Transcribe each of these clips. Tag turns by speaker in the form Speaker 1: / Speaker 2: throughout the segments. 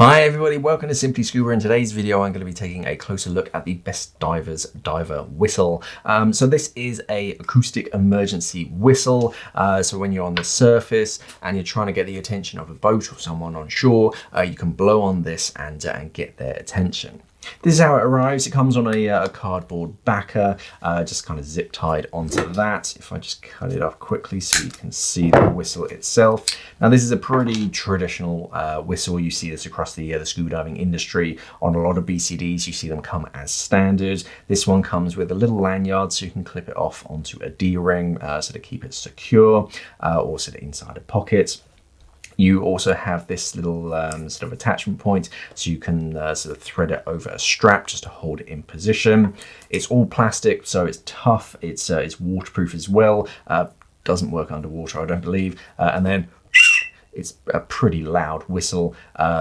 Speaker 1: Hi everybody, welcome to Simply Scuba. In today's video I'm going to be taking a closer look at the Best Divers Diver Whistle. So this is a acoustic emergency whistle. So when you're on the surface and you're trying to get the attention of a boat or someone on shore, you can blow on this and get their attention. This is how it arrives. It comes on a cardboard backer, just kind of zip tied onto that. If I just cut it off quickly so you can see the whistle itself. Now this is a pretty traditional whistle. You see this across the scuba diving industry. On a lot of BCDs you see them come as standard. This one comes with a little lanyard so you can clip it off onto a D-ring so to keep it secure, or set it inside a pocket. You also have this little sort of attachment point so you can sort of thread it over a strap just to hold it in position. It's all plastic, so it's tough. It's waterproof as well. Doesn't work underwater, I don't believe. And then it's a pretty loud whistle,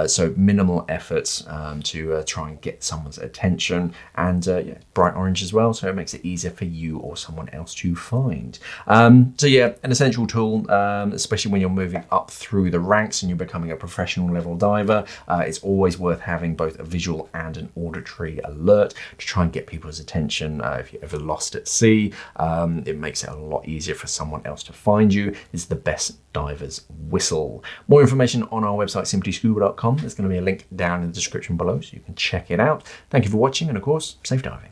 Speaker 1: so minimal efforts to try and get someone's attention, and yeah, it's bright orange as well, so it makes it easier for you or someone else to find. So yeah, an essential tool, especially when you're moving up through the ranks and you're becoming a professional level diver. It's always worth having both a visual and an auditory alert to try and get people's attention. If you're ever lost at sea, it makes it a lot easier for someone else to find you. It's the Best Divers Whistle. More information on our website, simplyscuba.com. There's going to be a link down in the description below so you can check it out. Thank you for watching, and of course, safe diving.